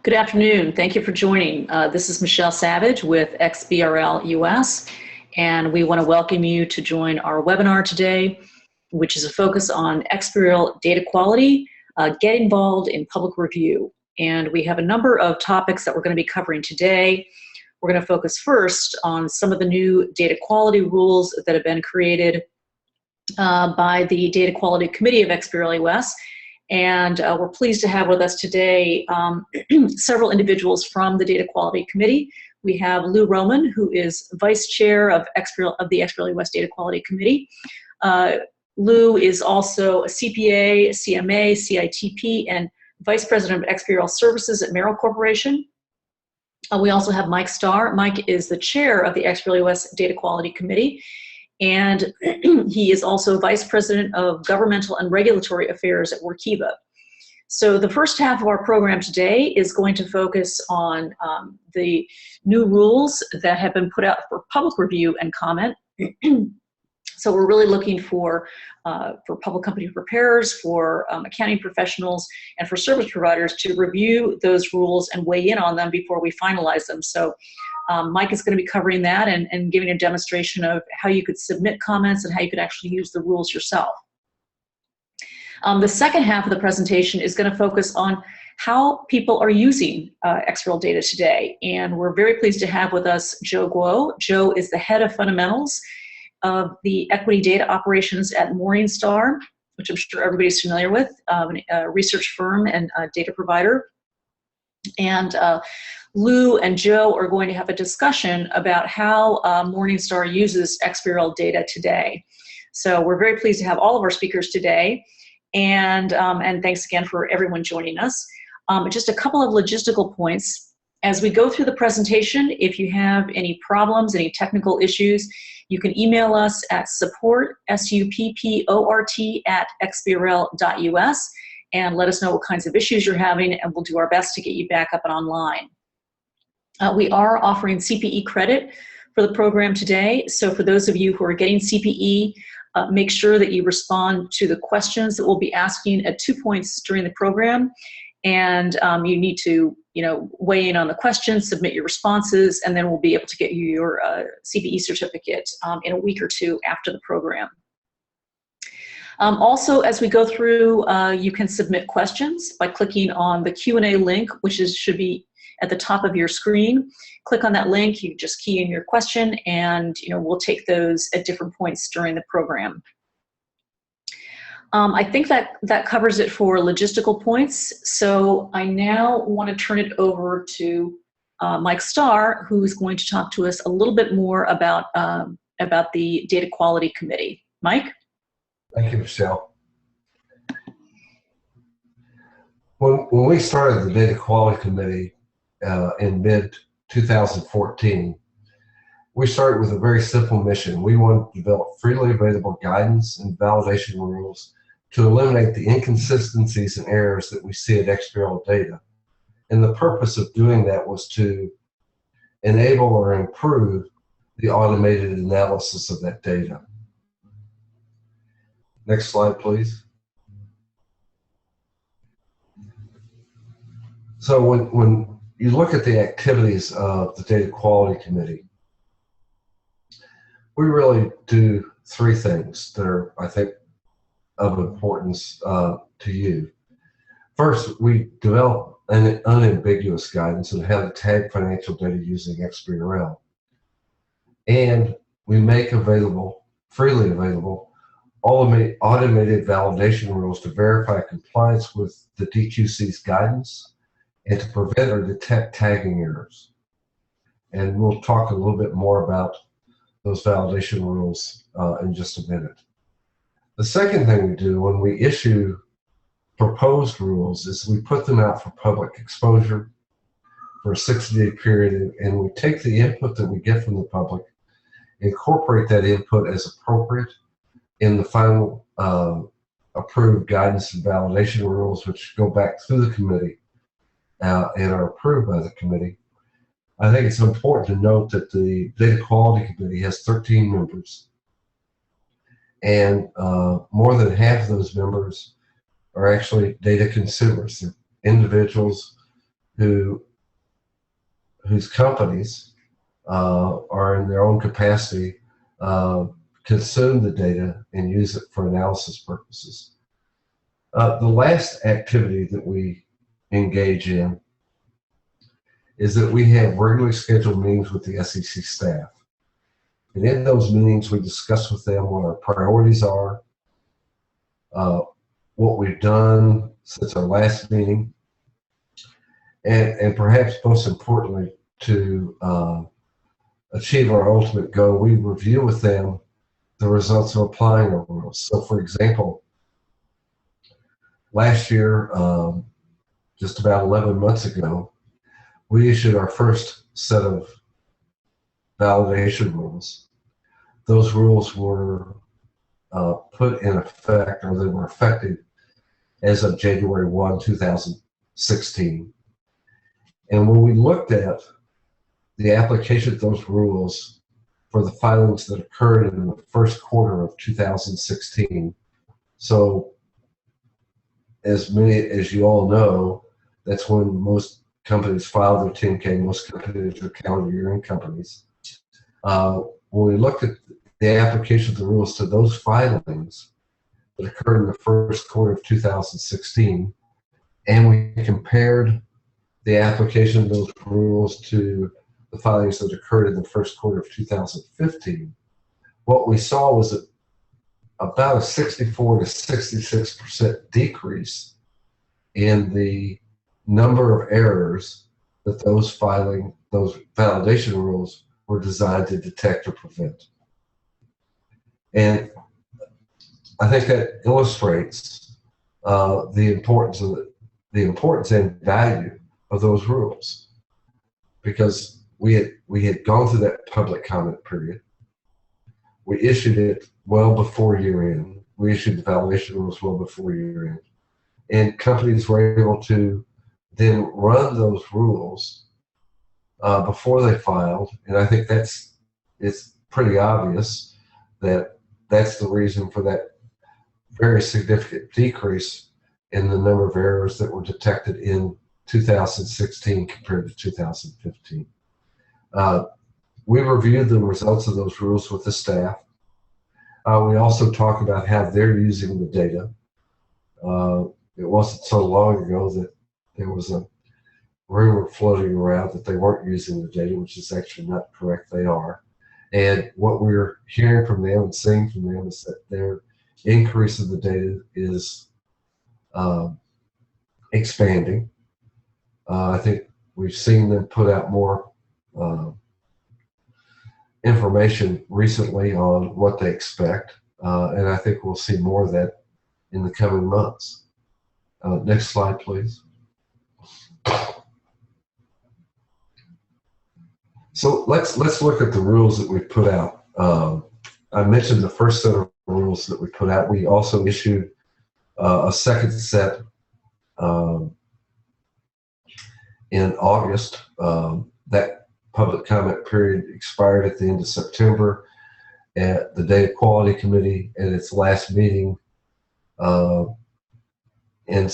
Good afternoon. Thank you for joining. This is Michelle Savage with XBRL US, and we want to welcome you to join our webinar today, which is a focus on XBRL data quality, get involved in public review. And we have a number of topics that we're going to be covering today. We're going to focus first on some of the new data quality rules that have been created by the Data Quality Committee of XBRL US. And we're pleased to have with us today several individuals from the Data Quality Committee. We have Lou Roman, who is Vice Chair of the XBRL US Data Quality Committee. Lou is also a CPA, CMA, CITP, and Vice President of XBRL Services at Merrill Corporation. We also have Mike Starr. Mike is the Chair of the XBRL US Data Quality Committee. And he is also Vice President of Governmental and Regulatory Affairs at Workiva. So the first half of our program today is going to focus on the new rules that have been put out for public review and comment. So we're really looking for public company preparers, for accounting professionals, and for service providers to review those rules and weigh in on them before we finalize them. So Mike is going to be covering that and giving a demonstration of how you could submit comments and how you could actually use the rules yourself. The second half of the presentation is going to focus on how people are using XBRL data today. And we're very pleased to have with us Joe Guo. Joe is the head of fundamentals of the equity data operations at Morningstar, which I'm sure everybody's familiar with, a research firm and a data provider. And Lou and Joe are going to have a discussion about how Morningstar uses XBRL data today. So we're very pleased to have all of our speakers today, and thanks again for everyone joining us. Just a couple of logistical points. As we go through the presentation, if you have any problems, any technical issues, you can email us at support, S-U-P-P-O-R-T, @xbrl.us, and let us know what kinds of issues you're having, and we'll do our best to get you back up and online. We are offering CPE credit for the program today. So for those of you who are getting CPE, make sure that you respond to the questions that we'll be asking at 2 points during the program. And you need to, weigh in on the questions, submit your responses, and then we'll be able to get you your CPE certificate in a week or two after the program. Also, as we go through, you can submit questions by clicking on the Q&A link, which should be at the top of your screen. Click on that link, you just key in your question, and we'll take those at different points during the program. I think that covers it for logistical points. So I now want to turn it over to Mike Starr, who's going to talk to us a little bit more about the Data Quality Committee. Mike? Thank you, Michelle. When we started the Data Quality Committee in mid-2014, we started with a very simple mission. We wanted to develop freely available guidance and validation rules to eliminate the inconsistencies and errors that we see at XBRL data. And the purpose of doing that was to enable or improve the automated analysis of that data. Next slide, please. So when you look at the activities of the Data Quality Committee, we really do three things that are, I think, of importance to you. First, we develop an unambiguous guidance on how to tag financial data using XBRL. And we make available, freely available, automated validation rules to verify compliance with the DQC's guidance and to prevent or detect tagging errors. And we'll talk a little bit more about those validation rules in just a minute. The second thing we do when we issue proposed rules is we put them out for public exposure for a 60-day period, and we take the input that we get from the public, incorporate that input as appropriate in the final approved guidance and validation rules, which go back through the committee and are approved by the committee. I think it's important to note that the Data Quality Committee has 13 members, and more than half of those members are actually data consumers. They're individuals whose companies are in their own capacity consume the data and use it for analysis purposes. The last activity that we engage in is that we have regularly scheduled meetings with the SEC staff. And in those meetings, we discuss with them what our priorities are, what we've done since our last meeting, and perhaps most importantly, to achieve our ultimate goal, we review with them the results of applying our rules. So, for example, last year, just about 11 months ago, we issued our first set of validation rules. Those rules were put in effect, or they were effective as of January 1, 2016. And when we looked at the application of those rules for the filings that occurred in the first quarter of 2016, so as many as you all know, that's when most companies file their 10K, most companies are calendar year-end companies. When we looked at the application of the rules to those filings that occurred in the first quarter of 2016, and we compared the application of those rules to the filings that occurred in the first quarter of 2015, what we saw was about a 64 to 66% decrease in the number of errors that those validation rules were designed to detect or prevent. And I think that illustrates the importance and value of those rules, because we had gone through that public comment period. We issued it well before year end. We issued the validation rules well before year end, and companies were able to then run those rules before they filed. And I think it's pretty obvious that that's the reason for that very significant decrease in the number of errors that were detected in 2016 compared to 2015. We reviewed the results of those rules with the staff. We also talk about how they're using the data. It wasn't so long ago that there was a rumor floating around that they weren't using the data, which is actually not correct. They are. And what we're hearing from them and seeing from them is that their increase of the data is expanding. I think we've seen them put out more information recently on what they expect, and I think we'll see more of that in the coming months. Next slide, please. So let's look at the rules that we put out. I mentioned the first set of rules that we put out. We also issued a second set in August. That public comment period expired at the end of September. At the Data Quality Committee at its last meeting in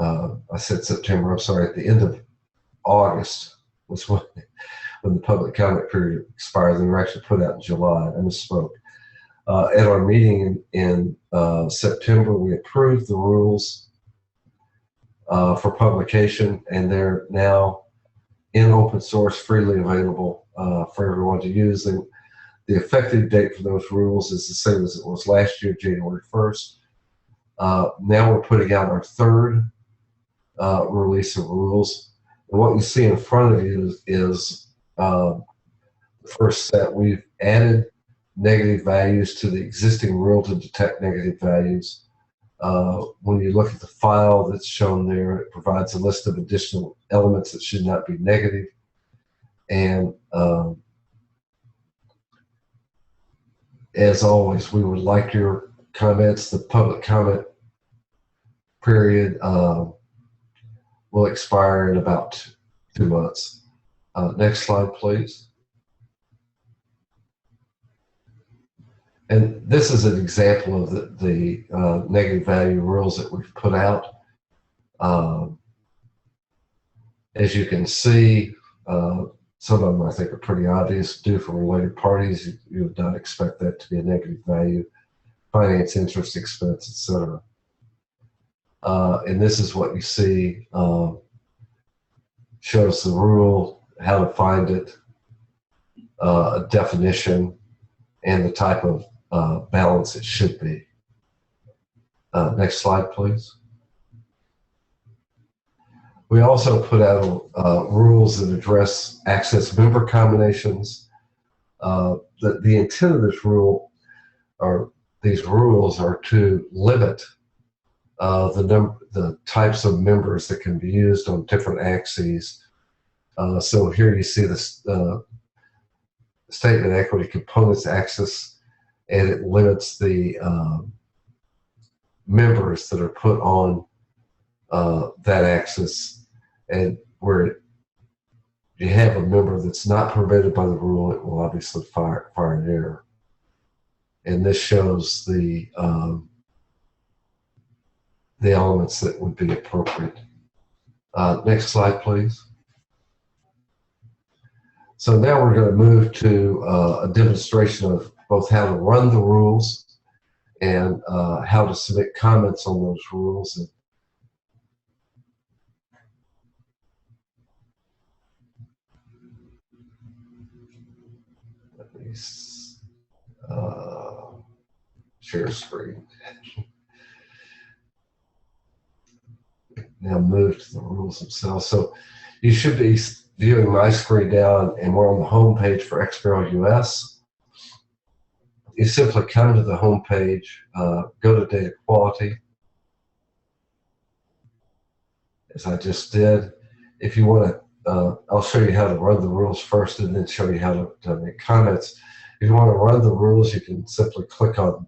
I said September, I'm sorry, at the end of August was when the public comment period expired. They were actually put out in July. I misspoke. At our meeting in September, we approved the rules for publication, and they're now in open source, freely available for everyone to use. And the effective date for those rules is the same as it was last year, January 1st. Now we're putting out our third release of rules. And what you see in front of you is the first set. We've added negative values to the existing rule to detect negative values. When you look at the file that's shown there, it provides a list of additional elements that should not be negative. And as always, we would like your comments. The public comment period will expire in about 2 months. Next slide, please. And this is an example of the negative value rules that we've put out. And As you can see, some of them I think are pretty obvious. Due for related parties, you would not expect that to be a negative value. Finance, interest, expense, etc. And this is what you see. Shows the rule, how to find it, a definition, and the type of balance it should be. Next slide, please. We also put out rules that address access member combinations. The intent of this rule, or these rules, are to limit the types of members that can be used on different axes. So here you see this statement equity components axis, and it limits the members that are put on that axis, and where you have a member that's not permitted by the rule, it will obviously fire an error. And this shows the elements that would be appropriate. Next slide, please. So now we're going to move to a demonstration of both how to run the rules and how to submit comments on those rules. And let me share screen. Now move to the rules themselves. So you should be viewing my screen down, and we're on the home page for XBRL US. You simply come to the home page, go to data quality, as I just did. If you want to, I'll show you how to run the rules first and then show you how to make comments. If you want to run the rules, you can simply click on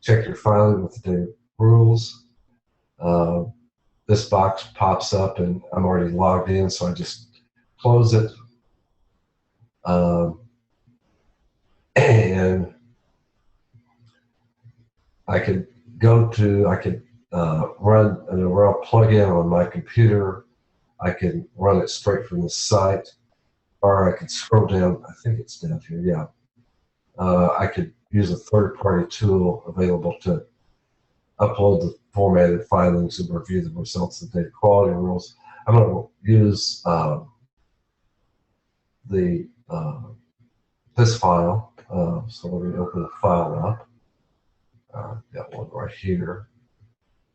check your filing with the data rules. This box pops up, and I'm already logged in, so I just close it. And I could run an URL plugin on my computer. I can run it straight from the site, or I could scroll down. I think it's down here, yeah. I could use a third-party tool available to upload the formatted filings and review the results of data quality rules. I'm going to use this file. So let me open the file up. Got one right here.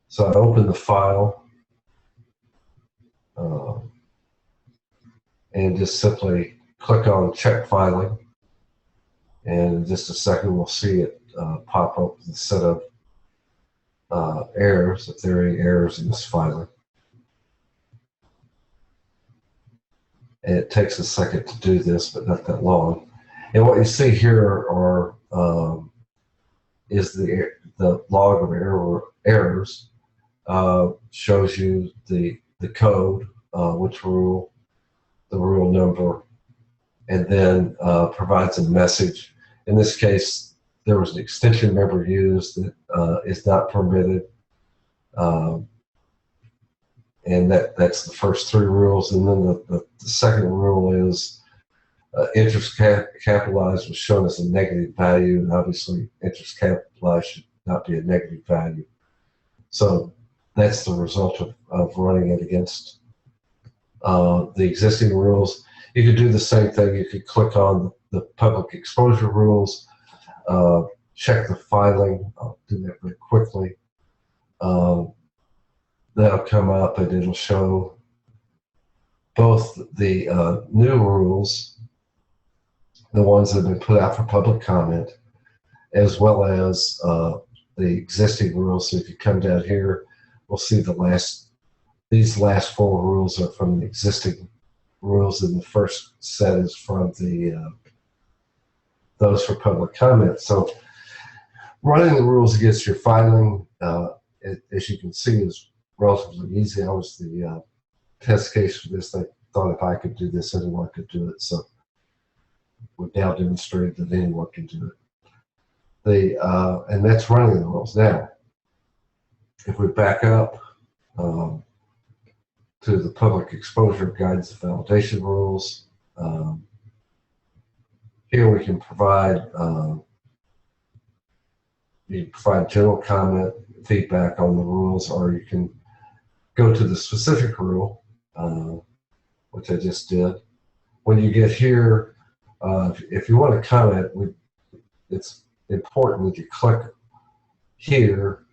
So I open the file and just simply click on check filing. And in just a second, we'll see it pop up with a set of errors, if there are any errors in this filing. And it takes a second to do this, but not that long. And what you see here are is the log of errors. Shows you the code, which rule, the rule number, and then provides a message. In this case, there was an extension member used that is not permitted. And that's the first three rules. And then the second rule is interest capitalized was shown as a negative value, and obviously interest capitalized should not be a negative value. So that's the result of running it against the existing rules. You could do the same thing. You could click on the public exposure rules, check the filing. I'll do that very quickly. That'll come up, and it'll show both the new rules, the ones that have been put out for public comment, as well as the existing rules. So if you come down here, we'll see these last four rules are from the existing rules, and the first set is from those for public comment. So running the rules against your filing, as you can see, is relatively easy. I was the test case for this. I thought if I could do this, anyone could do it. So we've now demonstrated that anyone can do it. And that's running the rules. Now, if we back up to to the public exposure guidance and validation rules. Here we can provide you can provide general comment, feedback on the rules, or you can go to the specific rule, which I just did. When you get here, if you want to comment, it's important that you click here,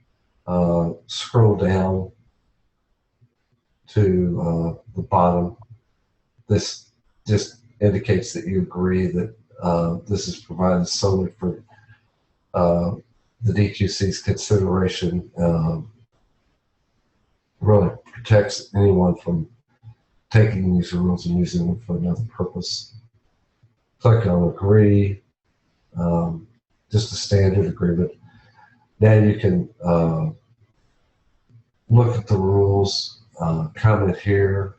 scroll down to the bottom. This just indicates that you agree that this is provided solely for the DQC's consideration. Really protects anyone from taking these rules and using them for another purpose. Click on agree, just a standard agreement. Now you can look at the rules, comment here.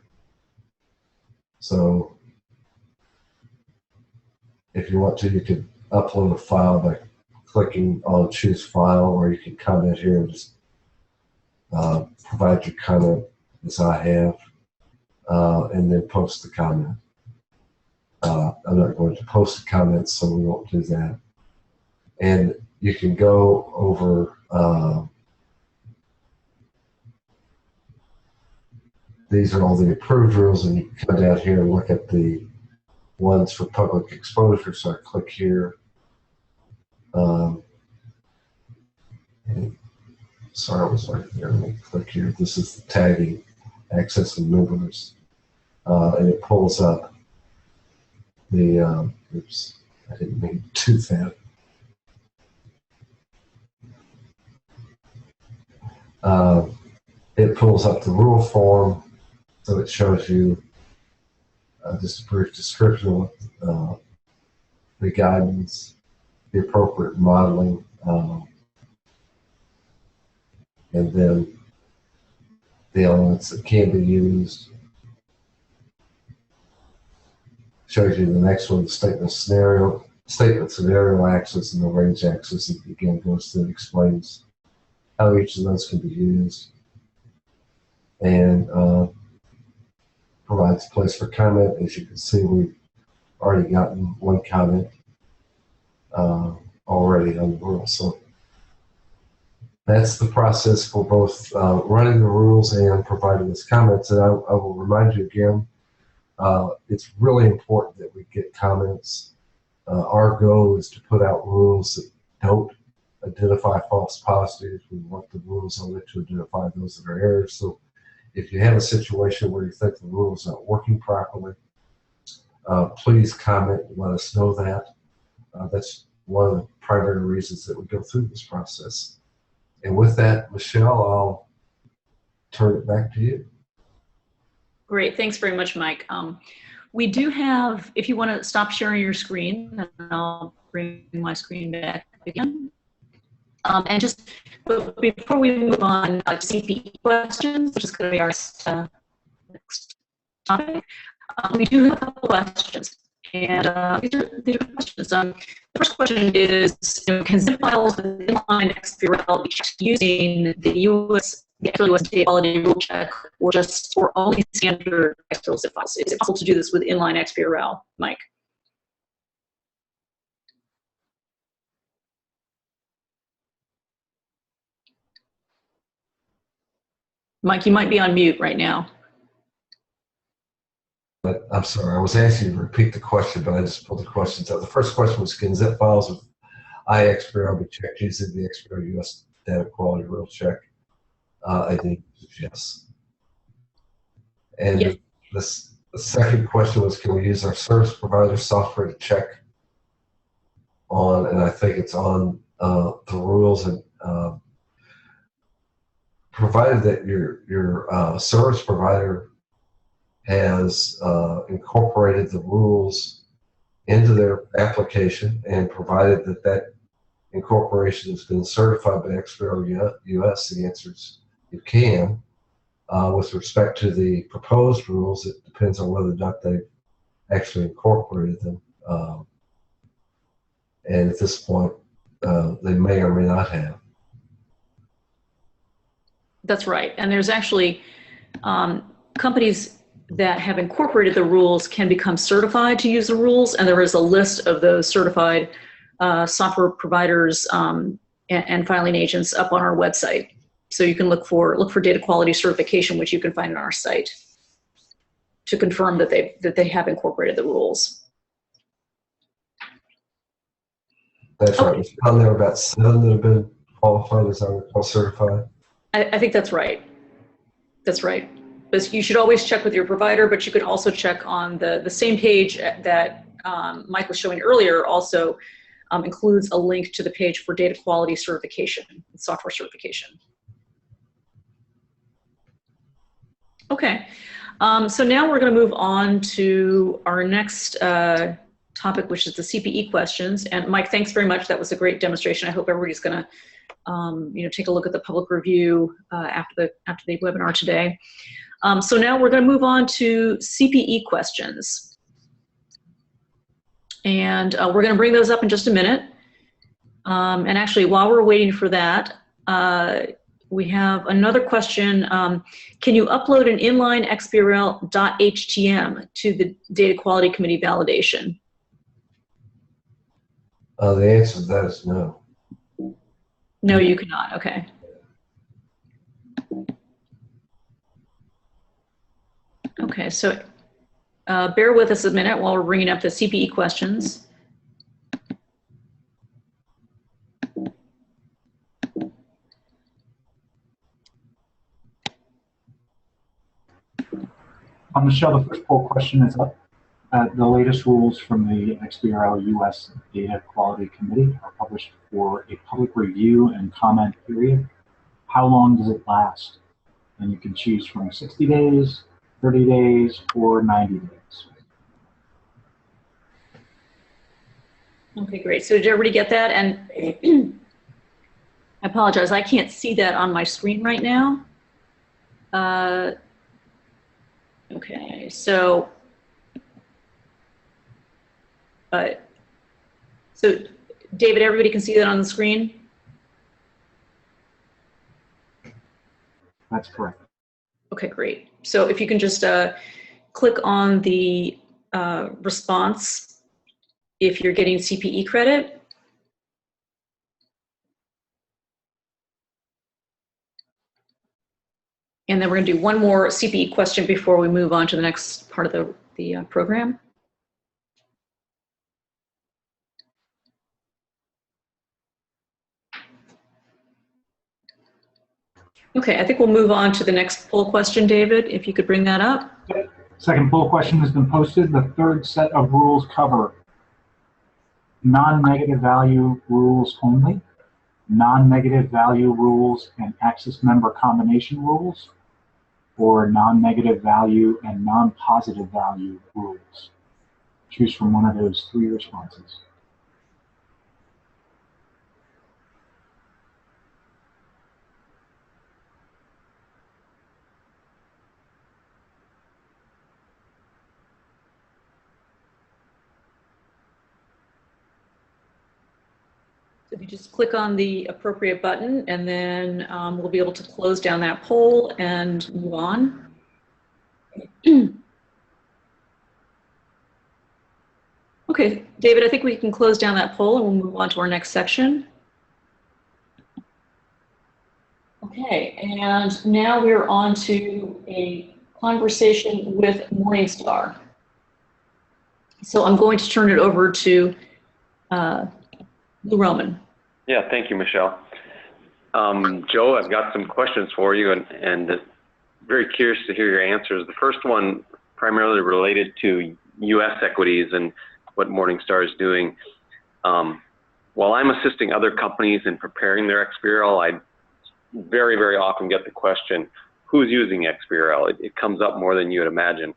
So if you want to, you could upload a file by clicking on choose file, or you can comment here and just provide your comment as I have, and then post the comment. I'm not going to post the comments, so we won't do that. And you can go over these are all the approved rules, and you can come down here and look at the ones for public exposure. So I click here. Sorry, I was right there. Let me click here. This is the tagging, accessing members, and it pulls up the. Oops, I didn't mean to do that. It pulls up the rule form, so it shows you just a brief description of the guidance, the appropriate modeling, and then the elements that can be used. Shows you the next one, the statement scenario axis and the range axis. It again goes through and explains how each of those can be used, and provides a place for comment. As you can see, we've already gotten one comment already on the rule. So that's the process for both running the rules and providing us comments. And I will remind you again, it's really important that we get comments. Our goal is to put out rules that don't identify false positives. We want the rules only to identify those that are errors. So if you have a situation where you think the rule is not working properly, please comment and let us know that. That's one of the primary reasons that we go through this process. And with that, Michelle, I'll turn it back to you. Great, thanks very much, Mike. We do have, if you want to stop sharing your screen, and I'll bring my screen back again. And just before we move on to CPE questions, which is going to be our next topic, we do have a couple questions. And these are questions. The first question is, can zip files with inline XBRL be checked using the US data quality rule check, or only standard XBRL zip files? Is it possible to do this with inline XBRL, Mike? Mike, you might be on mute right now. But I'm sorry, I was asking you to repeat the question, but I just pulled the questions out. The first question was, can zip files with iXBRL be checked using the XBRL US data quality rule check? I think yes. And yes. The second question was, can we use our service provider software to check on, and I think it's on the rules, and provided that your service provider has incorporated the rules into their application, and provided that that incorporation has been certified by XBRL US, the answer is you can. With respect to the proposed rules, it depends on whether or not they've actually incorporated them. And at this point, they may or may not have. That's right. And there's actually, companies that have incorporated the rules can become certified to use the rules, and there is a list of those certified software providers and filing agents up on our website. So you can look for data quality certification, which you can find on our site, to confirm that they have incorporated the rules. That's right. There's probably about 7 that have been qualified, as I recall, certified. I think that's right. That's right. But you should always check with your provider, but you can also check on the same page that Mike was showing earlier, also includes a link to the page for data quality certification, software certification. Okay, so now we're going to move on to our next topic, which is the CPE questions. And Mike, thanks very much. That was a great demonstration. I hope everybody's going to take a look at the public review after the webinar today. So now we're going to move on to CPE questions. And we're going to bring those up in just a minute. And actually, while we're waiting for that, we have another question. Can you upload an inline XBRL.htm to the Data Quality Committee validation? The answer to that is no. No, you cannot. Okay. Okay, so bear with us a minute while we're bringing up the CPE questions. Michelle, the first poll question is up. The latest rules from the XBRL US Data Quality Committee are published for a public review and comment period. How long does it last? And you can choose from 60 days, 30 days, or 90 days. Okay, great. So did everybody get that? And I apologize, I can't see that on my screen right now. Okay, so, so David, everybody can see that on the screen? That's correct. Okay, great. So if you can just click on the response if you're getting CPE credit. And then we're going to do one more CPE question before we move on to the next part of the program. Okay, I think we'll move on to the next poll question, David, if you could bring that up. Okay. Second poll question has been posted. The third set of rules cover non-negative value rules only, non-negative value rules and access member combination rules, or non-negative value and non-positive value rules. Choose from one of those 3 responses. So if you just click on the appropriate button, and then we'll be able to close down that poll and move on. Okay, David, I think we can close down that poll and we'll move on to our next section. Okay, and now we're on to a conversation with Morningstar. So I'm going to turn it over to Lou Roman. Yeah, thank you, Michelle. Joe, I've got some questions for you, and very curious to hear your answers. The first one primarily related to U.S. equities and what Morningstar is doing. While I'm assisting other companies in preparing their XBRL, I very, very often get the question, who's using XBRL? It comes up more than you would imagine.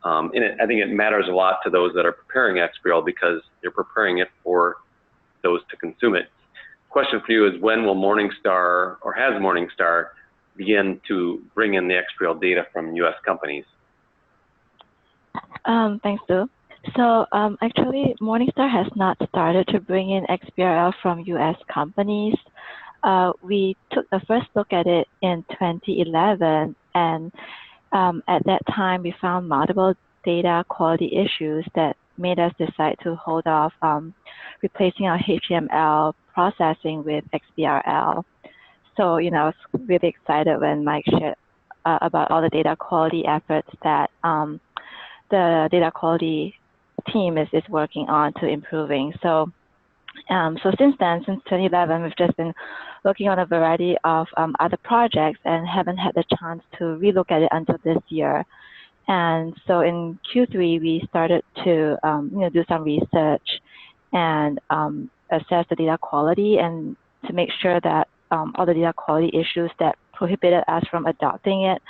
And I think it matters a lot to those that are preparing XBRL because they're preparing it for those to consume it. Question for you is, when will Morningstar, or has Morningstar, begin to bring in the XBRL data from U.S. companies? Thanks, Lou. So actually, Morningstar has not started to bring in XBRL from U.S. companies. We took the first look at it in 2011, and At that time, we found multiple data quality issues that made us decide to hold off replacing our HTML processing with XBRL. So, I was really excited when Mike shared about all the data quality efforts that the data quality team is working on to improving. So since then, since 2011, we've just been working on a variety of other projects and haven't had the chance to relook at it until this year. And so in Q3, we started to do some research and assess the data quality and to make sure that all the data quality issues that prohibited us from adopting it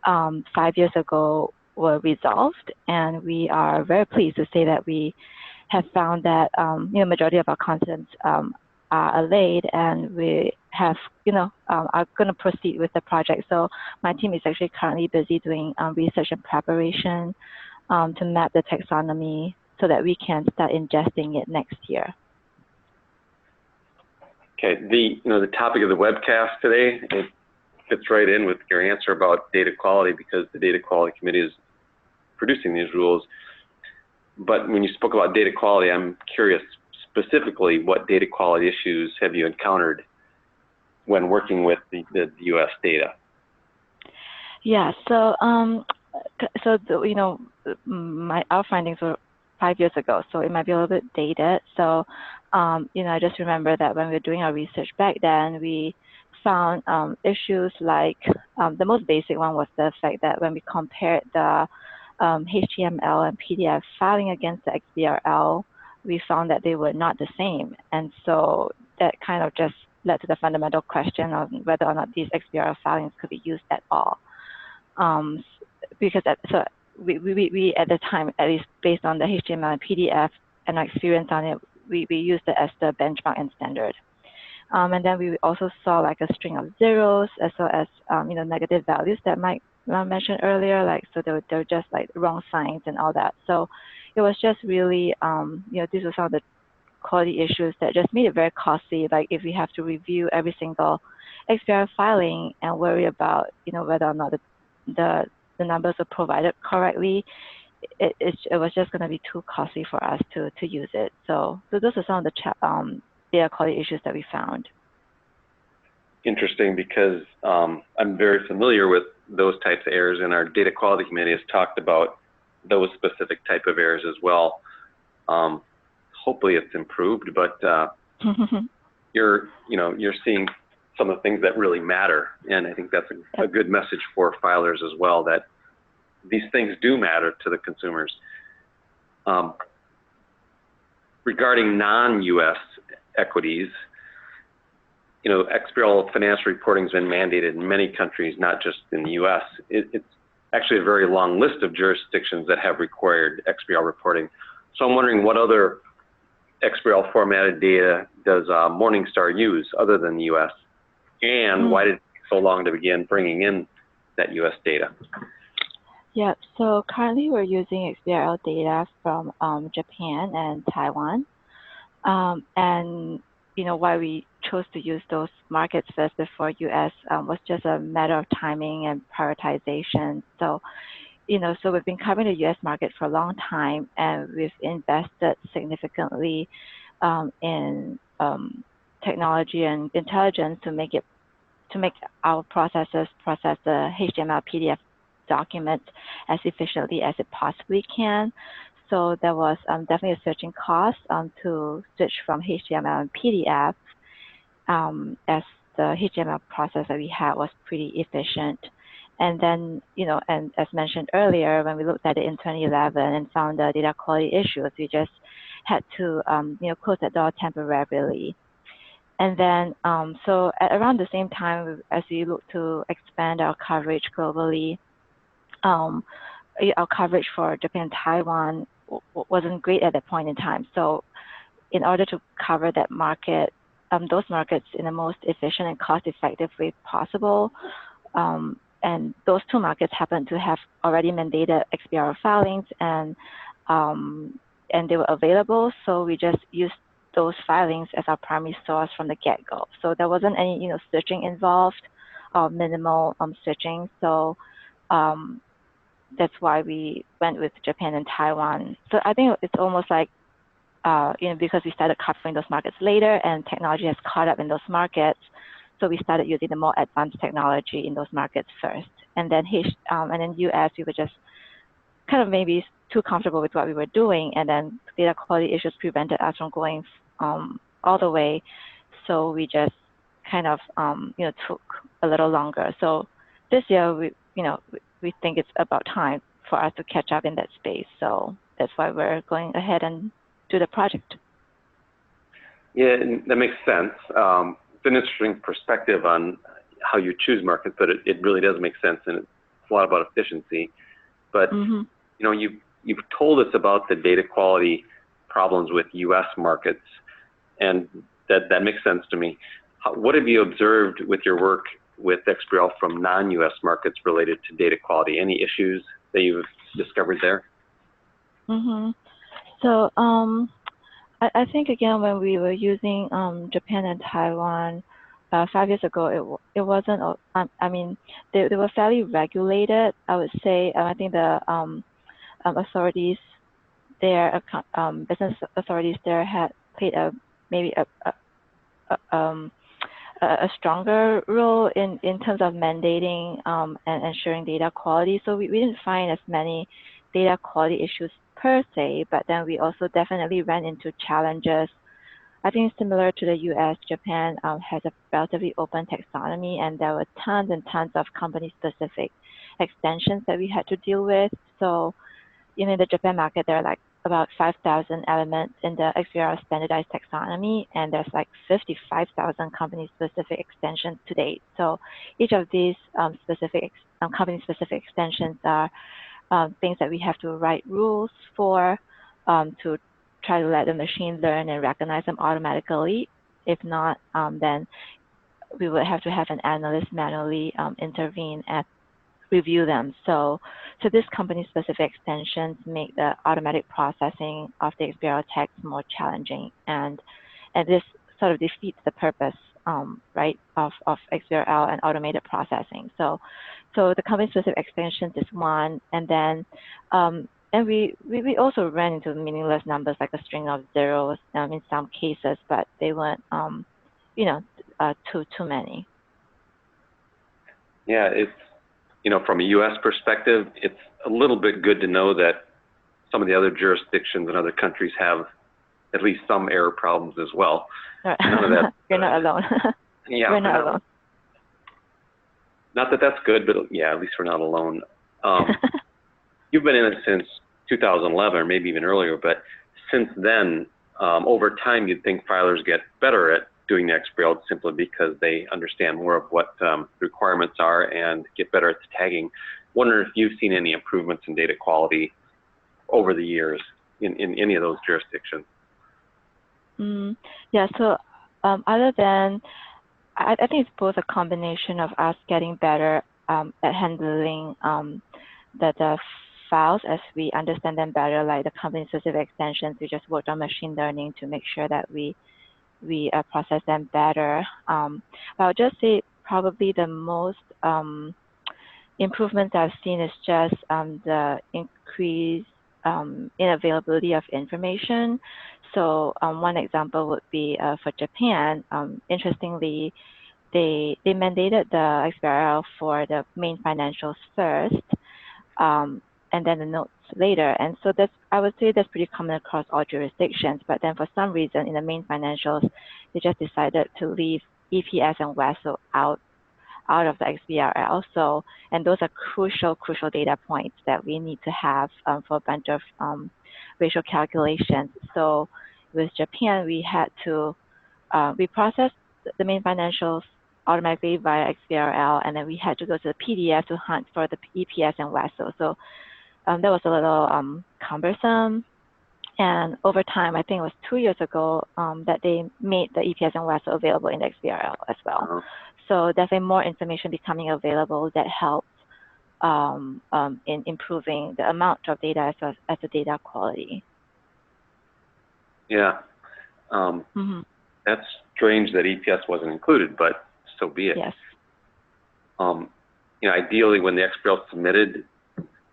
5 years ago were resolved. And we are very pleased to say that we have found that majority of our concerns are allayed, and we have are going to proceed with the project. So my team is actually currently busy doing research and preparation to map the taxonomy so that we can start ingesting it next year. Okay, the topic of the webcast today, it fits right in with your answer about data quality, because the data quality committee is producing these rules. But when you spoke about data quality, I'm curious specifically, what data quality issues have you encountered when working with the U.S. data? Yeah, so our findings were 5 years ago, so it might be a little bit dated. So I just remember that when we were doing our research back then, we found issues like the most basic one was the fact that when we compared the HTML and PDF filing against the XBRL, we found that they were not the same. And so that kind of just led to the fundamental question of whether or not these XBRL filings could be used at all. Because we at the time, at least based on the HTML and PDF and our experience on it, we used it as the benchmark and standard. And then we also saw like a string of zeros as well as negative values that Mike mentioned earlier, like so they were just like wrong signs and all that. So it was just really these were some of the quality issues that just made it very costly. Like if we have to review every single XBRL filing and worry about whether or not the numbers are provided correctly, it was just going to be too costly for us to use it. So those are some of the data quality issues that we found. Interesting, because I'm very familiar with those types of errors, and our data quality committee has talked about those specific type of errors as well. Hopefully it's improved, but you're seeing some of the things that really matter, and I think that's a good message for filers as well, that these things do matter to the consumers. Regarding non-U.S. equities, XBRL financial reporting has been mandated in many countries, not just in the U.S. It's actually a very long list of jurisdictions that have required XBRL reporting. So I'm wondering, what other XBRL formatted data does Morningstar use other than the U.S.? And why did it take so long to begin bringing in that U.S. data? Yeah, so currently we're using XBRL data from Japan and Taiwan. And why we chose to use those markets first before US was just a matter of timing and prioritization. So, so we've been covering the US market for a long time, and we've invested significantly in technology and intelligence to make our processors process the HTML PDF document as efficiently as it possibly can. So there was definitely a switching cost to switch from HTML and PDF, as the HTML process that we had was pretty efficient. And then, and as mentioned earlier, when we looked at it in 2011 and found the data quality issues, we just had to, close that door temporarily. And then, so at around the same time, as we look to expand our coverage globally, our coverage for Japan and Taiwan wasn't great at that point in time. So in order to cover that market, those markets in the most efficient and cost-effective way possible, and those two markets happen to have already mandated XBRL filings, and they were available, so we just used those filings as our primary source from the get-go. So there wasn't any searching involved, or minimal searching. So that's why we went with Japan and Taiwan. So I think it's almost like, because we started covering those markets later and technology has caught up in those markets. So we started using the more advanced technology in those markets first. And then US, we were just kind of maybe too comfortable with what we were doing. And then data quality issues prevented us from going all the way. So we just kind of, took a little longer. So this year, we think it's about time for us to catch up in that space. So that's why we're going ahead and do the project. Yeah, that makes sense. It's an interesting perspective on how you choose markets, but it really does make sense, and it's a lot about efficiency. But you've told us about the data quality problems with U.S. markets, and that makes sense to me. What have you observed with your work with XBRL from non-U.S. markets related to data quality? Any issues that you've discovered there? So I think, again, when we were using Japan and Taiwan 5 years ago, it wasn't, they were fairly regulated, I would say. I think the authorities there, business authorities there had played maybe a stronger role in terms of mandating and ensuring data quality. So we didn't find as many data quality issues per se, but then we also definitely ran into challenges. I think similar to the US, Japan has a relatively open taxonomy, and there were tons and tons of company-specific extensions that we had to deal with. So, in the Japan market, there are like about 5,000 elements in the XBRL standardized taxonomy, and there's like 55,000 company-specific extensions to date. So each of these company-specific extensions are things that we have to write rules for to try to let the machine learn and recognize them automatically. If not, then we would have to have an analyst manually intervene and review them. So these company-specific extensions make the automatic processing of the XBRL text more challenging, and this sort of defeats the purpose, right, of XBRL and automated processing. So the company-specific extensions is one, and then and we also ran into meaningless numbers like a string of zeros in some cases, but they weren't too many. Yeah, it's from a U.S. perspective, it's a little bit good to know that some of the other jurisdictions and other countries have at least some error problems as well. None of that, You're not alone. Yeah, we're not alone. Not that that's good, but yeah, at least we're not alone. You've been in it since 2011, or maybe even earlier, but since then, over time, you'd think filers get better at doing the XBRL simply because they understand more of what requirements are and get better at the tagging. Wonder if you've seen any improvements in data quality over the years in any of those jurisdictions. Yeah, so other than, I think it's both a combination of us getting better at handling the files as we understand them better, like the company-specific extensions. We just worked on machine learning to make sure that we process them better. But I'll just say probably the most improvements I've seen is just the increase in availability of information. So one example would be for Japan. Interestingly, they mandated the XBRL for the main financials first, and then the notes later. And so I would say that's pretty common across all jurisdictions. But then for some reason in the main financials, they just decided to leave EPS and WESO out of the XBRL. So, and those are crucial data points that we need to have for a bunch of ratio calculations. So with Japan, we had to, we processed the main financials automatically via XBRL, and then we had to go to the PDF to hunt for the EPS and WESO. So that was a little cumbersome. And over time, I think it was 2 years ago that they made the EPS and WESO available in the XBRL as well. So definitely more information becoming available that helps in improving the amount of data as well as the data quality. Yeah. That's strange that EPS wasn't included, but so be it. Yes. ideally when the XBRL is submitted,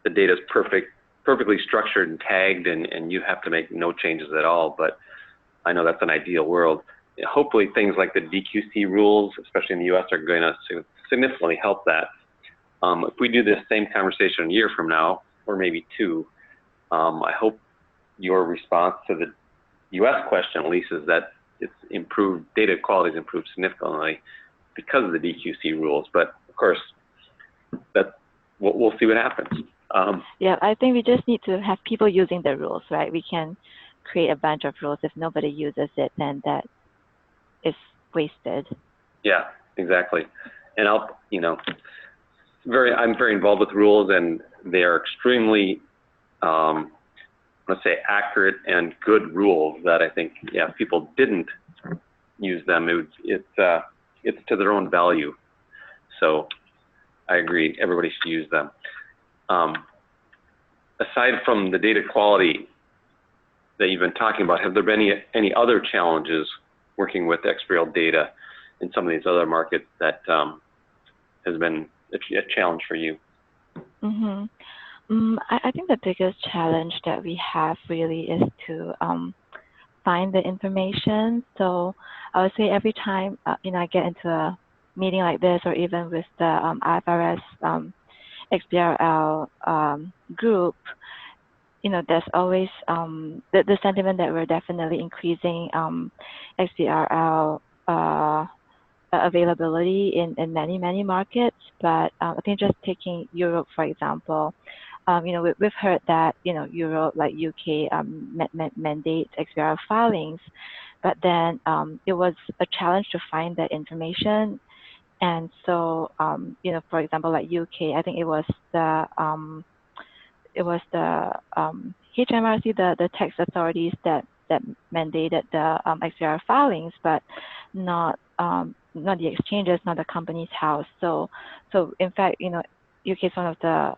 the data is perfectly structured and tagged, and you have to make no changes at all. But I know that's an ideal world. Hopefully things like the DQC rules, especially in the US, are going to significantly help that. If we do this same conversation a year from now, or maybe two, I hope your response to the US question, at least, is that it's improved, data quality has improved significantly because of the DQC rules. But of course, we'll see what happens. Yeah, I think we just need to have people using the rules, right? We can create a bunch of rules. If nobody uses it, then that is wasted. Yeah, exactly. And I'm very involved with rules, and they are extremely, let's say, accurate and good rules that I think, if people didn't use them, it's to their own value. So I agree, everybody should use them. Aside from the data quality that you've been talking about, have there been any other challenges working with XBRL data in some of these other markets that has been a challenge for you? I think the biggest challenge that we have really is to find the information. So I would say every time I get into a meeting like this, or even with the IFRS XBRL group, there's always the sentiment that we're definitely increasing XBRL availability in many markets. But I think just taking Europe, for example, we've heard that Europe, like UK, mandates XBRL filings, but then it was a challenge to find that information. And so for example, like UK, I think it was the HMRC, the tax authorities that mandated the XBRL filings, but not the exchanges, not the company's house. So in fact, UK is one of the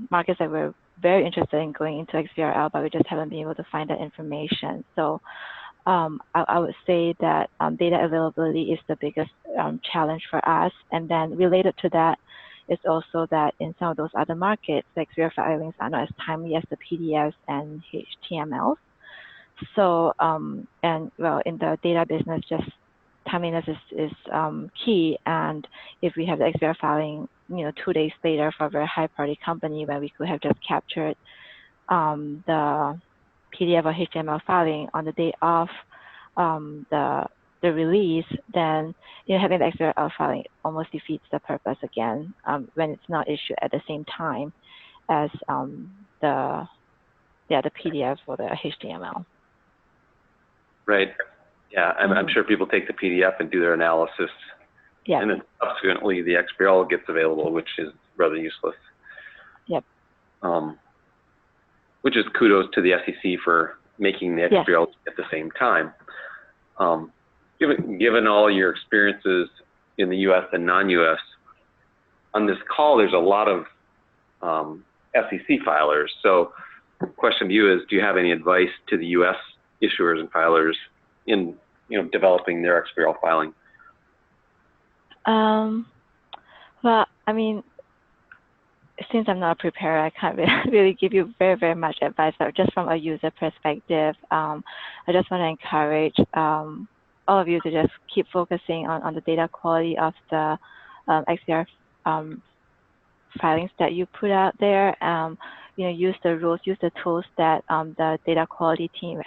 markets that we're very interested in going into XBRL, but we just haven't been able to find that information. So I would say that data availability is the biggest challenge for us. And then related to that is also that in some of those other markets, the XBRL filings are not as timely as the PDFs and HTMLs. So, and well, in the data business, just timeliness is key. And if we have the XBRL filing, 2 days later for a very high priority company, where we could have just captured the PDF or HTML filing on the day of the release, then having the XBRL filing almost defeats the purpose again when it's not issued at the same time as the PDF or the HTML. Right. Yeah, I'm sure people take the PDF and do their analysis. Yeah. And then subsequently the XBRL gets available, which is rather useless. Yep. Which is kudos to the SEC for making the XBRL at the same time. Given all your experiences in the US and non-US, on this call there's a lot of SEC filers. So the question to you is, do you have any advice to the US issuers and filers in developing their XBRL filing? Well, I mean, since I'm not prepared, I can't really give you very much advice, but just from a user perspective, I just want to encourage all of you to just keep focusing on the data quality of the XBRL filings that you put out there. Use the rules, use the tools that the data quality team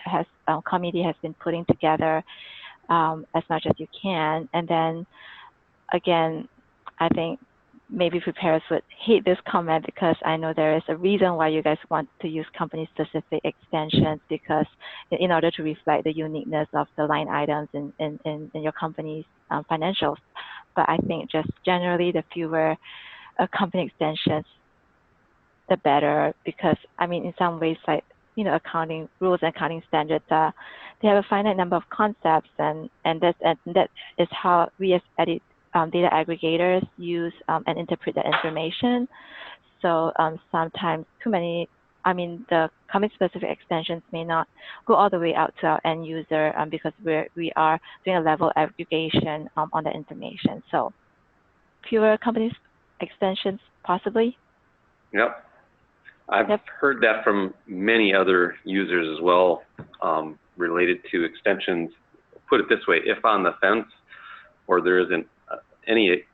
committee has been putting together as much as you can. And then again, I think maybe preparers would hate this comment, because I know there is a reason why you guys want to use company-specific extensions, because in order to reflect the uniqueness of the line items in your company's financials. But I think just generally, the fewer company extensions, the better, because I mean, in some ways, like accounting rules and accounting standards, they have a finite number of concepts, and that is how we as data aggregators use and interpret the information. So sometimes the company-specific extensions may not go all the way out to our end user because we are doing a level aggregation on the information. So fewer companies extensions possibly. Yep. I've Yep. heard that from many other users as well, related to extensions. Put it this way, if on the fence or there isn't any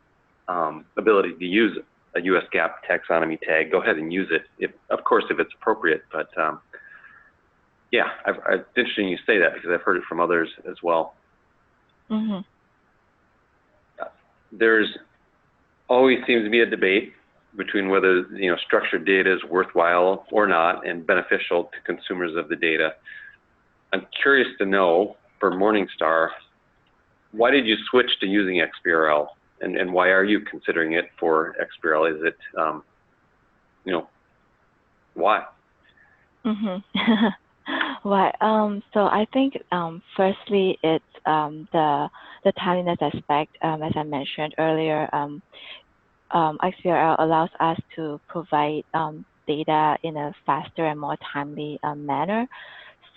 ability to use a US GAAP taxonomy tag, go ahead and use it, of course, if it's appropriate. But yeah, it's interesting you say that because I've heard it from others as well. Mm-hmm. There's always seems to be a debate between whether structured data is worthwhile or not and beneficial to consumers of the data. I'm curious to know, for Morningstar, why did you switch to using XBRL, and why are you considering it for XBRL? Is it, why? Mm-hmm. Why? So I think firstly it's the timeliness aspect. As I mentioned earlier, XBRL allows us to provide data in a faster and more timely manner.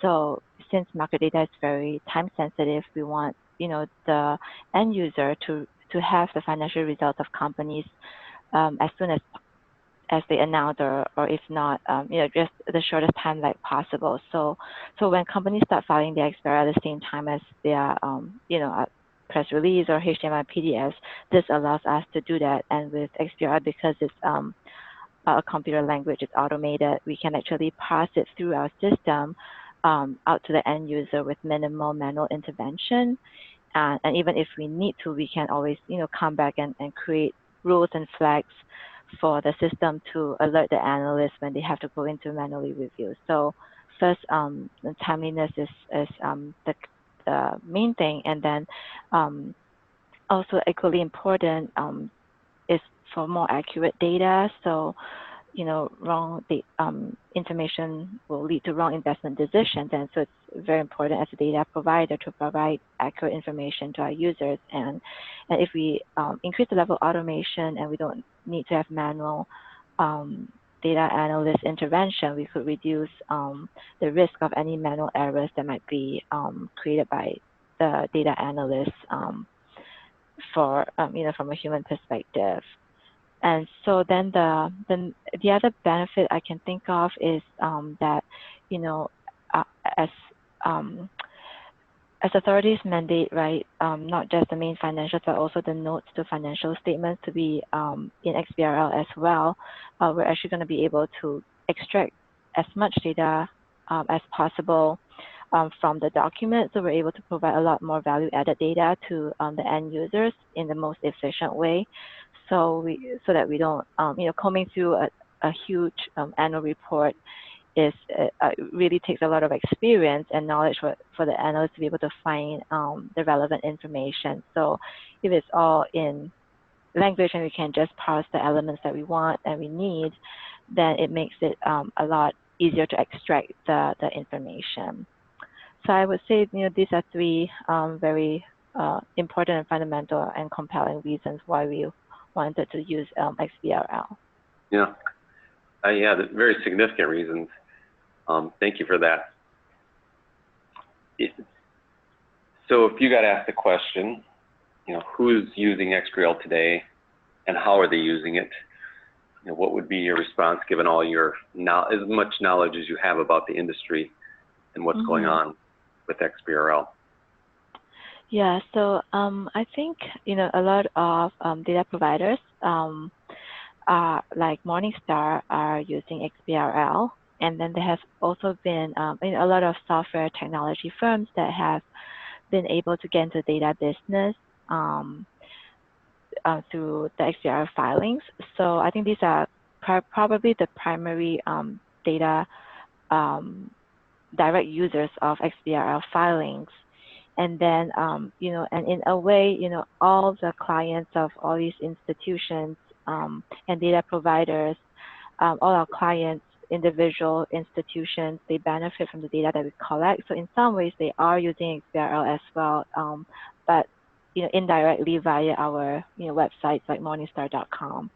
So since market data is very time sensitive, we want the end user to have the financial results of companies as soon as they announce, or if not, just the shortest time like possible. So when companies start filing their XBRL at the same time as their press release or HTML PDFs, this allows us to do that. And with XBRL, because it's a computer language, it's automated, we can actually pass it through our system out to the end user with minimal manual intervention. And even if we need to, we can always come back and create rules and flags for the system to alert the analysts when they have to go into manually review. So first, the timeliness is the main thing, and then also equally important is for more accurate data. So wrong information will lead to wrong investment decisions, and so it's very important as a data provider to provide accurate information to our users. And if we increase the level of automation and we don't need to have manual data analyst intervention, we could reduce the risk of any manual errors that might be created by the data analysts for from a human perspective. And so then the other benefit I can think of is that as authorities mandate, right, not just the main financials but also the notes to financial statements to be in XBRL as well, we're actually going to be able to extract as much data as possible from the document, so we're able to provide a lot more value-added data to the end users in the most efficient way. So that we don't, combing through a huge annual report really takes a lot of experience and knowledge for the analysts to be able to find the relevant information. So if it's all in language and we can just parse the elements that we want and we need, then it makes it a lot easier to extract the information. So I would say these are three very important and fundamental and compelling reasons why we wanted to use XBRL. Yeah, very significant reasons. Thank you for that. So if you got asked the question, who's using XBRL today and how are they using it? What would be your response given all your as much knowledge as you have about the industry and what's going on with XBRL? Yeah, so I think a lot of data providers like Morningstar are using XBRL, and then there has also been a lot of software technology firms that have been able to get into the data business through the XBRL filings. So I think these are probably the primary data direct users of XBRL filings. And then, and in a way, all the clients of all these institutions and data providers, all our clients, individual institutions, they benefit from the data that we collect. So in some ways, they are using XBRL as well, but indirectly via our websites like Morningstar.com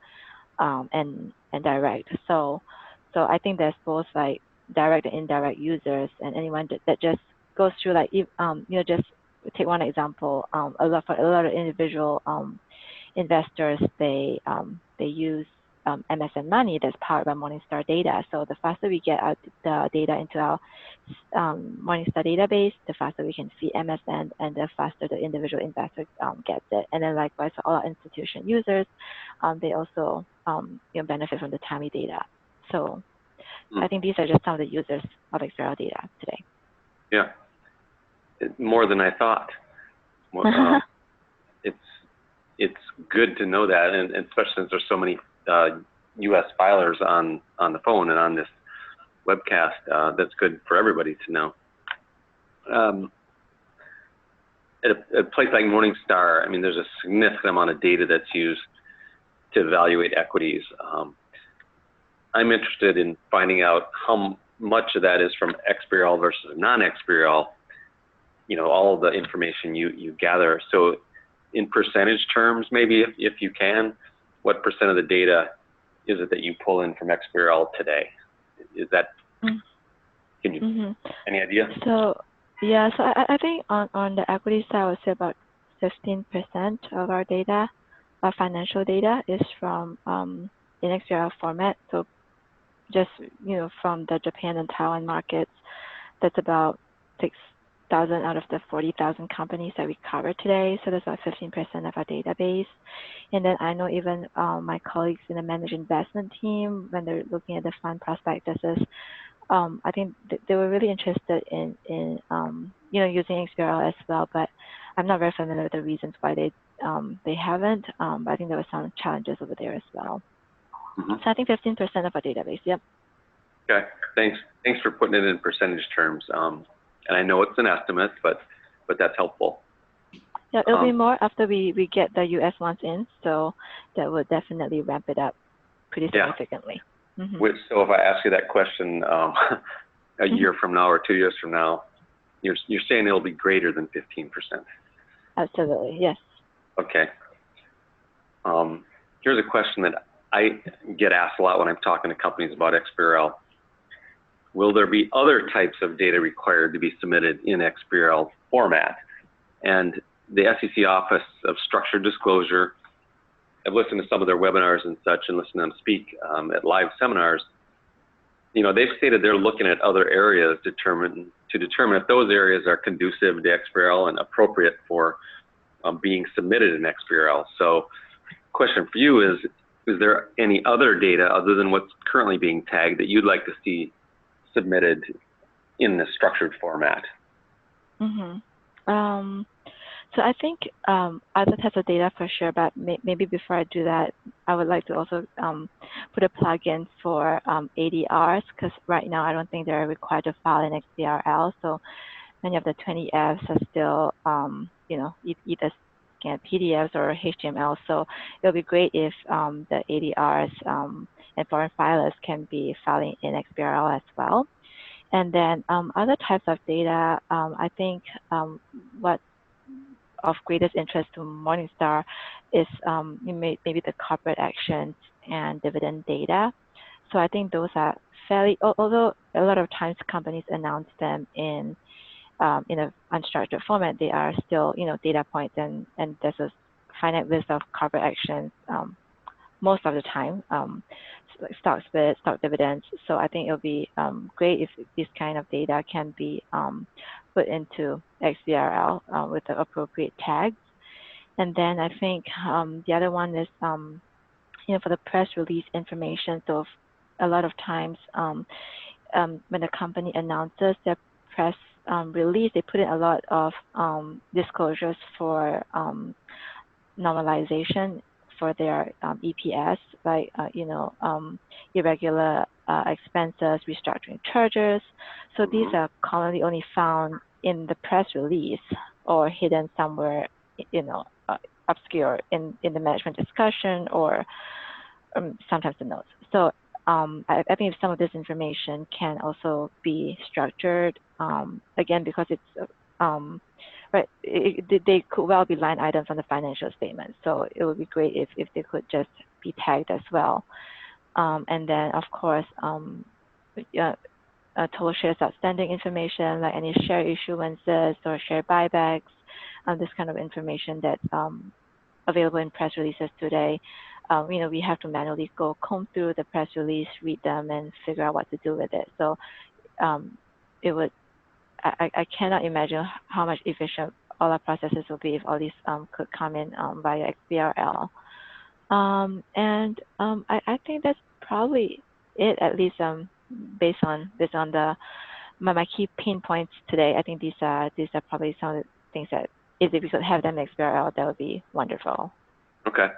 and direct. So I think there's both like direct and indirect users, and anyone that just goes through like just take one example. A lot of individual investors, they use MSN Money that's powered by Morningstar data. So the faster we get the data into our Morningstar database, the faster we can see MSN, and the faster the individual investor gets it. And then likewise for all our institution users, they also benefit from the timely data. So I think these are just some of the users of XBRL data today. Yeah, more than I thought. It's good to know that, and especially since there's so many U.S. filers on the phone and on this webcast. That's good for everybody to know. At a place like Morningstar, I mean, there's a significant amount of data that's used to evaluate equities. I'm interested in finding out how much of that is from XBRL versus non-XBRL, all of the information you gather. So in percentage terms, maybe if you can, what % of the data is it that you pull in from XBRL today? Is that, can you, any idea? So, yeah, so I think on the equity side, I would say about 15% of our data, our financial data, is from in XBRL format. So just, from the Japan and Taiwan markets, that's about 6,000 out of the 40,000 companies that we cover today. So that's about 15% of our database. And then I know even my colleagues in the managed investment team, when they're looking at the fund prospectuses, I think they were really interested in using XBRL as well, but I'm not very familiar with the reasons why they haven't. But I think there were some challenges over there as well. So I think 15% of our database. Yep. Okay. Thanks for putting it in percentage terms. And I know it's an estimate, but that's helpful. Yeah, it'll be more after we get the US ones in, so that would definitely ramp it up pretty significantly. So if I ask you that question a year from now or 2 years from now, you're saying it'll be greater than 15%? Absolutely, yes. Okay. Here's a question that I get asked a lot when I'm talking to companies about XBRL. Will there be other types of data required to be submitted in XBRL format? And the SEC Office of Structured Disclosure, I've listened to some of their webinars and such, and listened to them speak at live seminars. They've stated they're looking at other areas to determine if those areas are conducive to XBRL and appropriate for being submitted in XBRL. So, question for you is there any other data other than what's currently being tagged that you'd like to see submitted in the structured format? So I think other types of data for sure, but maybe before I do that, I would like to also put a plug in for ADRs, because right now I don't think they're required to file in XBRL. So many of the 20Fs are still, either scanned PDFs or HTML. So it'll be great if the ADRs and foreign filers can be filing in XBRL as well. And then other types of data, I think what of greatest interest to Morningstar is maybe the corporate actions and dividend data. So I think those are fairly, although a lot of times companies announce them in an unstructured format, they are still data points, and there's a finite list of corporate actions most of the time, like stock split, stock dividends. So I think it'll be great if this kind of data can be put into XBRL with the appropriate tags. And then I think the other one is, for the press release information. So a lot of times when the company announces their press release, they put in a lot of disclosures for normalization for their EPS, like irregular expenses, restructuring charges. So these are commonly only found in the press release or hidden somewhere, obscure in the management discussion or sometimes the notes. So I think if some of this information can also be structured, again, because it's they could well be line items on the financial statement. So it would be great if they could just be tagged as well. And then, of course, total shares outstanding information, like any share issuances or share buybacks, this kind of information that available in press releases today, we have to manually go comb through the press release, read them, and figure out what to do with it. So it would, I cannot imagine how much efficient all our processes will be if all these could come in via XBRL. I think that's probably it, at least based on my key pain points today. I think these are probably some of the things that if we could have them in XBRL, that would be wonderful. Okay.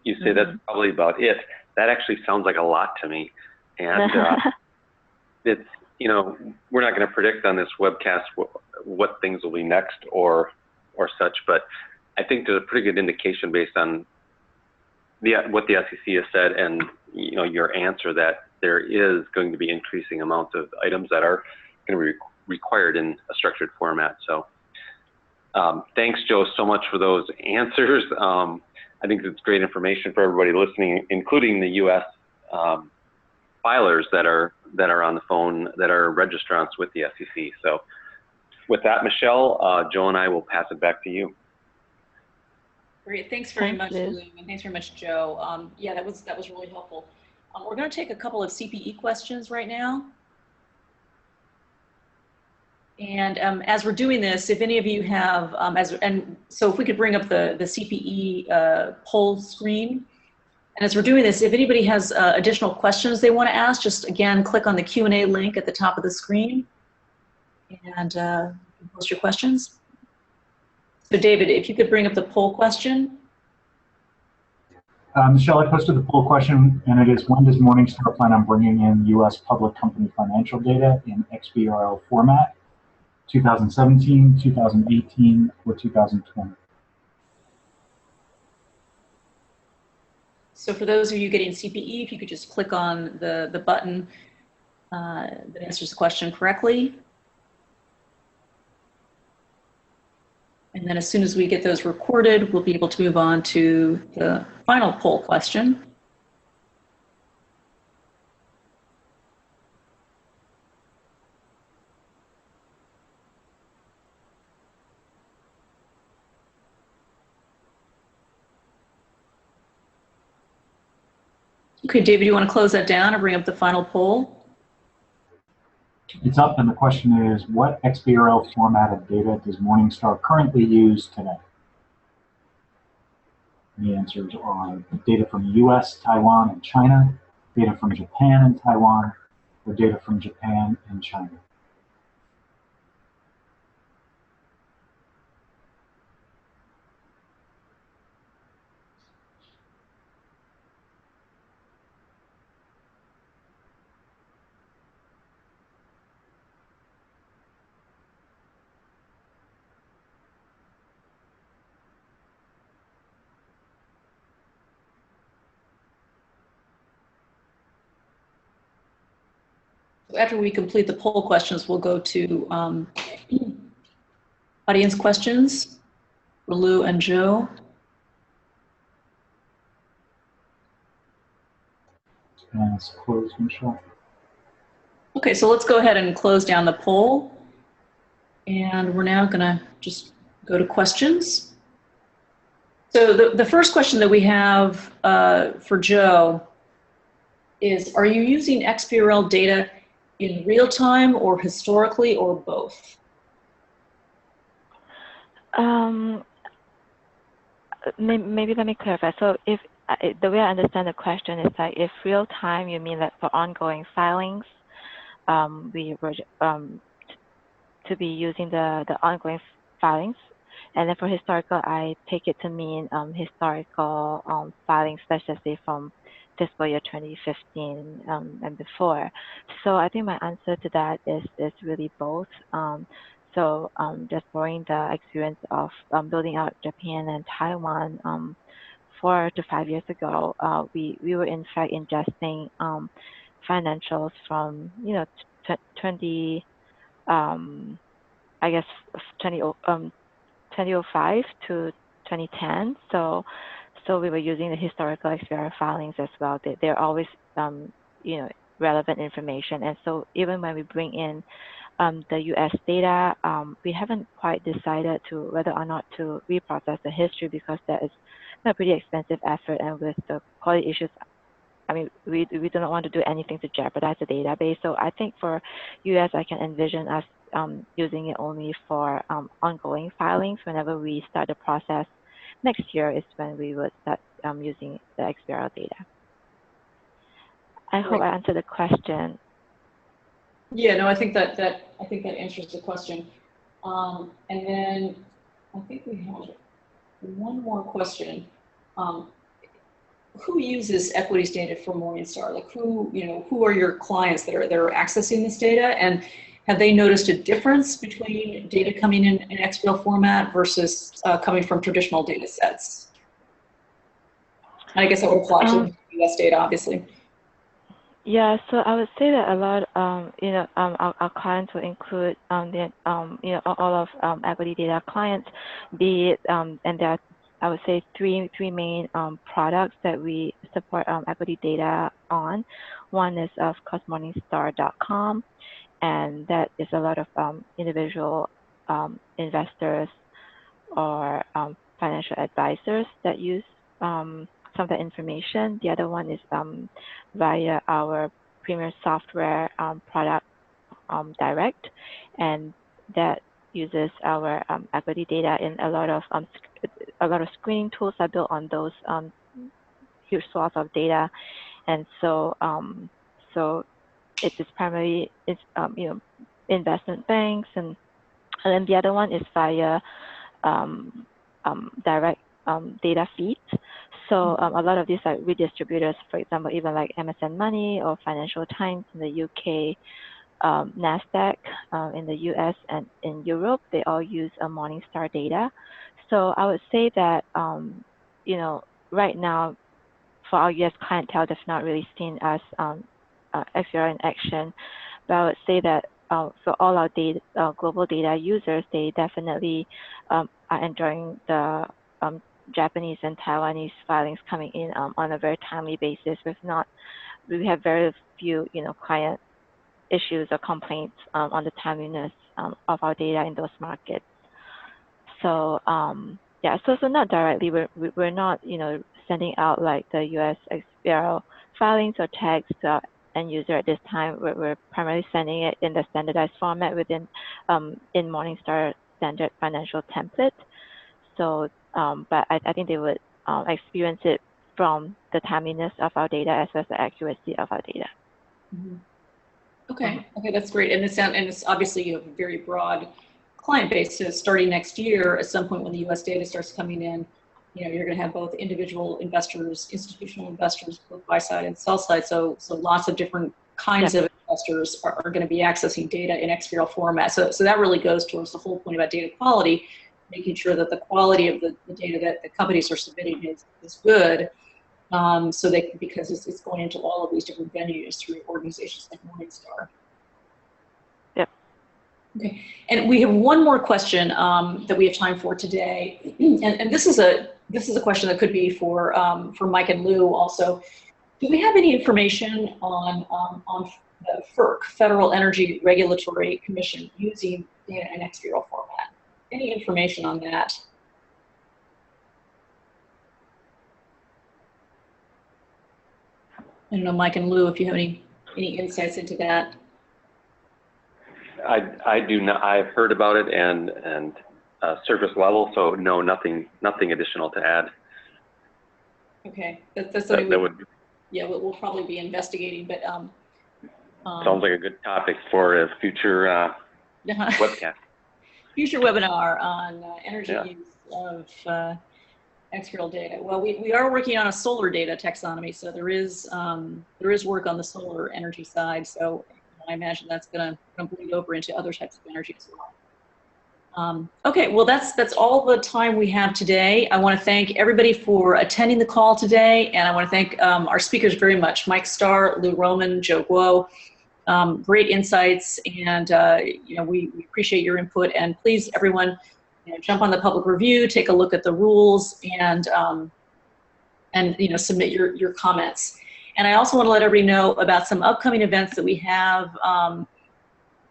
You say that's probably about it. That actually sounds like a lot to me. And it's, we're not going to predict on this webcast what things will be next or such, but I think there's a pretty good indication based on what the SEC has said and your answer that there is going to be increasing amounts of items that are going to be required in a structured format. So thanks, Joe, so much for those answers. I think it's great information for everybody listening, including the U.S. Filers that are on the phone that are registrants with the SEC. So with that, Michelle, Joe and I will pass it back to you. Great, thanks very much, Lou, and thanks very much, Joe. Yeah, that was really helpful. We're going to take a couple of CPE questions right now. And as we're doing this, if any of you have, so if we could bring up the CPE poll screen. And as we're doing this, if anybody has additional questions they want to ask, just again, click on the Q&A link at the top of the screen and post your questions. So David, if you could bring up the poll question. Michelle, I posted the poll question, and it is, when does Morningstar plan on bringing in U.S. public company financial data in XBRL format? 2017, 2018, or 2020? So for those of you getting CPE, if you could just click on the button that answers the question correctly. And then as soon as we get those recorded, we'll be able to move on to the final poll question. Okay, David, you want to close that down and bring up the final poll? It's up, and the question is, what XBRL format of data does Morningstar currently use today? And the answers are data from the US, Taiwan, and China, data from Japan and Taiwan, or data from Japan and China. After we complete the poll questions, we'll go to audience questions for Lou and Joe. And it's closed, Michelle. Okay, so let's go ahead and close down the poll. And we're now going to just go to questions. So the first question that we have for Joe is, are you using XBRL data in real time or historically or both? Maybe let me clarify. So if the way I understand the question is that if real time, you mean that for ongoing filings, we were to be using the ongoing filings, and then for historical, I take it to mean historical filings, such as say from fiscal year 2015 and before. So I think my answer to that is really both. Just borrowing the experience of building out Japan and Taiwan 4 to 5 years ago, we were in fact ingesting financials from 2005 to 2010. So we were using the historical XBRL filings as well. They're always relevant information. And so even when we bring in the US data, we haven't quite decided to whether or not to reprocess the history, because that is a pretty expensive effort, and with the quality issues, I mean, we do not want to do anything to jeopardize the database. So I think for US, I can envision us using it only for ongoing filings. Whenever we start the process next year is when we would start using the XBRL data. I hope I answered the question. Yeah, no, I think that answers the question. And then I think we have one more question. Who uses equities data for Morningstar? Like who are your clients that are accessing this data, and have they noticed a difference between data coming in XBRL format versus coming from traditional data sets? I guess that would apply to US data, obviously. Yeah, so I would say that a lot, our clients will include all of equity data clients, be it, and there are, I would say, three main products that we support equity data on. One is, of course, Morningstar.com, and that is a lot of individual investors or financial advisors that use some of the information. The other one is via our Premier software product, Direct, and that uses our equity data in a lot of screening tools are built on those huge swaths of data, and so it is primarily investment banks, and then the other one is via direct data feeds. So a lot of these are redistributors, for example, even like MSN Money or Financial Times in the UK, NASDAQ in the US and in Europe, they all use Morningstar data. So I would say that, right now, for our US clientele, they've not really seen us XBRL in action. But I would say that for all our data, global data users, they definitely are enjoying the Japanese and Taiwanese filings coming in on a very timely basis. We have very few, client issues or complaints on the timeliness of our data in those markets. So yeah, so not directly, we're not, sending out like the US XBRL filings or tags to our end user at this time. We're primarily sending it in the standardized format within in Morningstar standard financial template. So, but I think they would experience it from the timeliness of our data as well as the accuracy of our data. Mm-hmm. Okay, that's great. And it's obviously you have a very broad client base. So starting next year, at some point when the US data starts coming in, you're going to have both individual investors, institutional investors, both buy side and sell side. So lots of different kinds of investors are going to be accessing data in XBRL format. So that really goes towards the whole point about data quality, making sure that the quality of the data that the companies are submitting is good. Because it's going into all of these different venues through organizations like Morningstar. Yep. Okay, and we have one more question that we have time for today, and this is a question that could be for Mike and Lou also. Do we have any information on the FERC, Federal Energy Regulatory Commission, using data in XBRL format? Any information on that? I don't know, Mike and Lou, if you have any insights into that. I do not. I've heard about it and surface level, so no, nothing additional to add. Okay, that's something we'll probably be investigating, but sounds like a good topic for a future webcast. Future webinar on energy use of XBRL data. Well, we are working on a solar data taxonomy, so there is work on the solar energy side. So I imagine that's going to bleed over into other types of energy as well. Okay, well that's all the time we have today. I want to thank everybody for attending the call today, and I want to thank our speakers very much: Mike Starr, Lou Roman, Joe Guo. Great insights, and we appreciate your input. And please, everyone, jump on the public review, take a look at the rules, and submit your comments. And I also want to let everybody know about some upcoming events that we have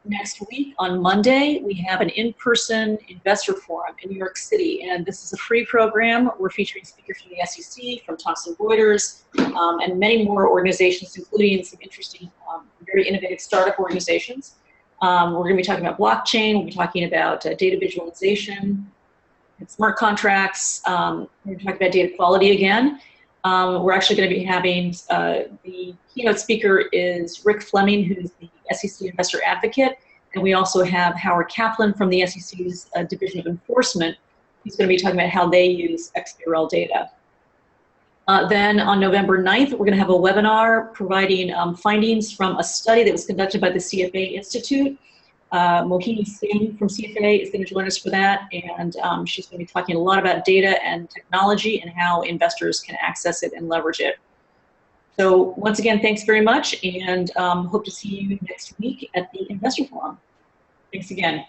next week on Monday, we have an in-person investor forum in New York City, and this is a free program. We're featuring speakers from the SEC, from Thomson Reuters, and many more organizations, including some interesting, very innovative startup organizations. We're going to be talking about blockchain. We'll be talking about data visualization and smart contracts. We're going to talk about data quality again. We're actually going to be having, the keynote speaker is Rick Fleming, who's the SEC investor advocate, and we also have Howard Kaplan from the SEC's Division of Enforcement. He's going to be talking about how they use XBRL data. Then on November 9th, we're going to have a webinar providing findings from a study that was conducted by the CFA Institute. Mohini Singh from CFA is going to join us for that, and she's going to be talking a lot about data and technology and how investors can access it and leverage it. So once again, thanks very much, and hope to see you next week at the Investor Forum. Thanks again.